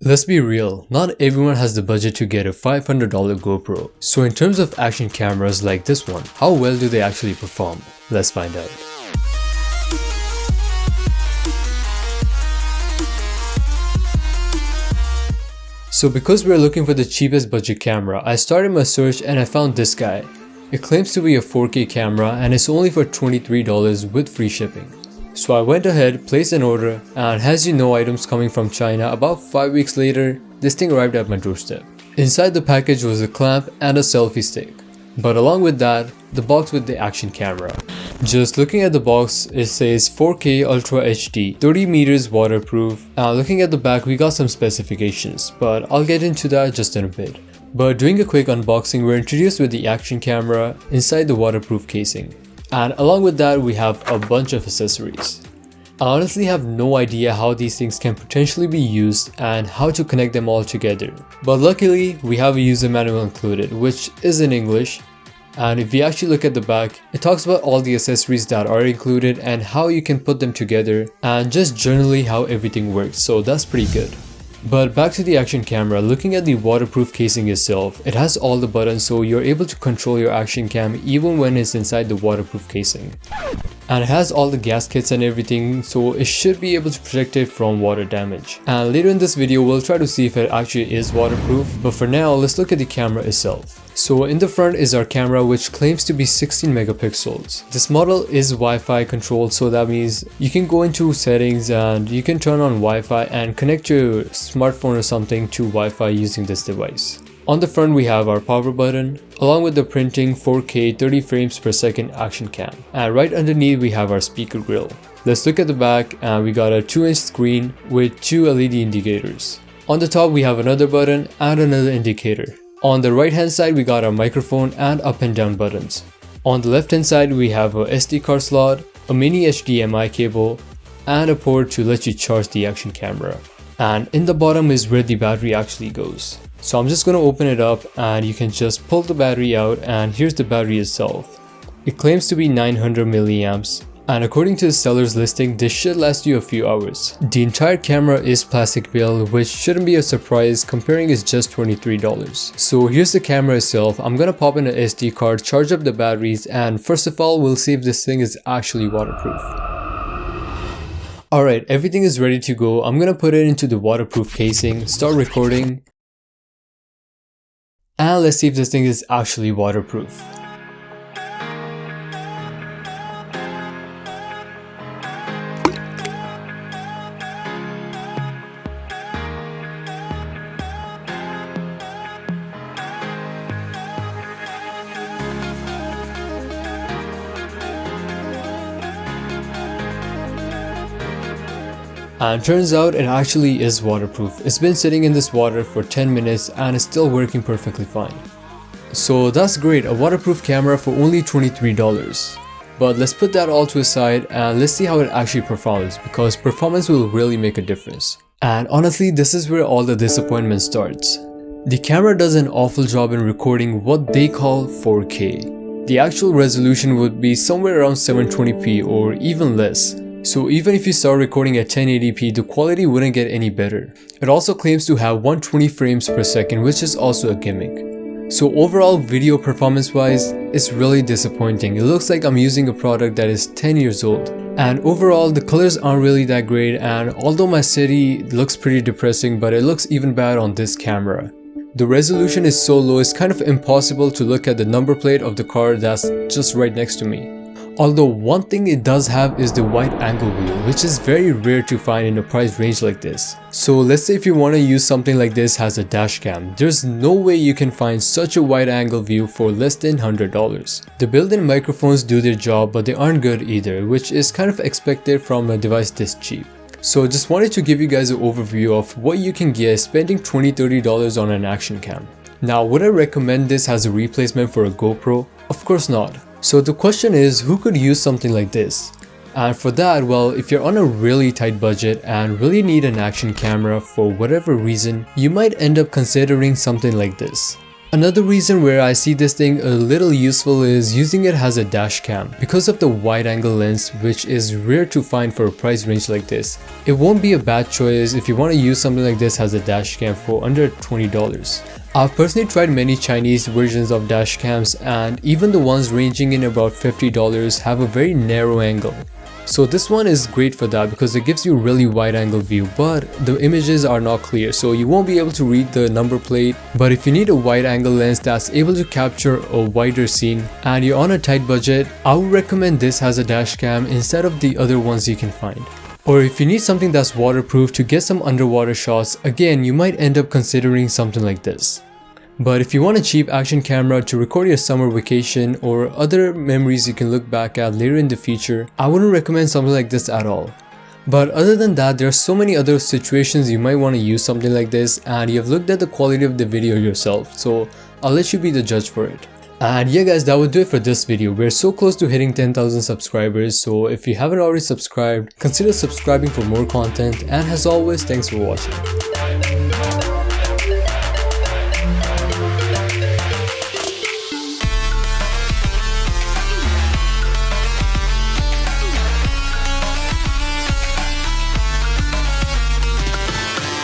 Let's be real, not everyone has the budget to get a $500 GoPro. So in terms of action cameras like this one, how well do they actually perform? Let's find out. So because we're looking for the cheapest budget camera, I started my search and I found this guy. It claims to be a 4K camera and it's only for $23 with free shipping. So I went ahead, placed an order, and has you know items coming from China. About 5 weeks later, this thing arrived at my doorstep. Inside the package was a clamp and a selfie stick. But along with that, the box with the action camera. Just looking at the box, it says 4K Ultra HD, 30 meters waterproof. Looking at the back, we got some specifications, but I'll get into that just in a bit. But doing a quick unboxing, we're introduced with the action camera inside the waterproof casing. And along with that, we have a bunch of accessories. I honestly have no idea how these things can potentially be used and how to connect them all together. But luckily, we have a user manual included, which is in English. And if you actually look at the back, it talks about all the accessories that are included and how you can put them together and just generally how everything works, so that's pretty good. But back to the action camera, looking at the waterproof casing itself, it has all the buttons so you're able to control your action cam even when it's inside the waterproof casing. And it has all the gaskets and everything, so it should be able to protect it from water damage. And later in this video, we'll try to see if it actually is waterproof, but for now, let's look at the camera itself. So in the front is our camera, which claims to be 16 megapixels. This model is Wi-Fi controlled, so that means you can go into settings and you can turn on Wi-Fi and connect your smartphone or something to Wi-Fi using this device. On the front we have our power button, along with the printing 4K 30 frames per second action cam. And right underneath we have our speaker grill. Let's look at the back, and we got a 2-inch screen with 2 LED indicators. On the top we have another button and another indicator. On the right hand side we got our microphone and up and down buttons. On the left hand side we have a SD card slot, a mini HDMI cable, and a port to let you charge the action camera. And in the bottom is where the battery actually goes. So I'm just going to open it up and you can just pull the battery out, and here's the battery itself. It claims to be 900 milliamps. And according to the seller's listing, this should last you a few hours. The entire camera is plastic build, which shouldn't be a surprise comparing it's just $23. So here's the camera itself. I'm gonna pop in an SD card, charge up the batteries, and first of all, we'll see if this thing is actually waterproof. Alright, everything is ready to go. I'm gonna put it into the waterproof casing, start recording, and let's see if this thing is actually waterproof. And turns out it actually is waterproof. It's been sitting in this water for 10 minutes and it's still working perfectly fine. So that's great, a waterproof camera for only $23. But let's put that all to a side and let's see how it actually performs, because performance will really make a difference. And honestly, this is where all the disappointment starts. The camera does an awful job in recording what they call 4K. The actual resolution would be somewhere around 720p or even less. So even if you start recording at 1080p, the quality wouldn't get any better. It also claims to have 120 frames per second, which is also a gimmick. So overall, video performance wise, it's really disappointing. It looks like I'm using a product that is 10 years old. And overall, the colors aren't really that great, and although my city looks pretty depressing, but it looks even bad on this camera. The resolution is so low, it's kind of impossible to look at the number plate of the car that's just right next to me. Although one thing it does have is the wide angle view, which is very rare to find in a price range like this. So let's say if you want to use something like this as a dash cam, there's no way you can find such a wide angle view for less than $100. The built-in microphones do their job, but they aren't good either, which is kind of expected from a device this cheap. So just wanted to give you guys an overview of what you can get spending $20–30 on an action cam. Now, would I recommend this as a replacement for a GoPro? Of course not. So the question is, who could use something like this? And for that, well, if you're on a really tight budget and really need an action camera for whatever reason, you might end up considering something like this. Another reason where I see this thing a little useful is using it as a dash cam because of the wide angle lens, which is rare to find for a price range like this. It won't be a bad choice if you want to use something like this as a dash cam for under $20. I've personally tried many Chinese versions of dash cams, and even the ones ranging in about $50 have a very narrow angle. So this one is great for that because it gives you a really wide angle view, but the images are not clear, so you won't be able to read the number plate. But if you need a wide angle lens that's able to capture a wider scene and you're on a tight budget, I would recommend this as a dash cam instead of the other ones you can find. Or if you need something that's waterproof to get some underwater shots, again you might end up considering something like this. But if you want a cheap action camera to record your summer vacation or other memories you can look back at later in the future, I wouldn't recommend something like this at all. But other than that, there are so many other situations you might want to use something like this, and you've looked at the quality of the video yourself, so I'll let you be the judge for it. And yeah guys, that would do it for this video. We're so close to hitting 10,000 subscribers, so if you haven't already subscribed, consider subscribing for more content, and as always, thanks for watching.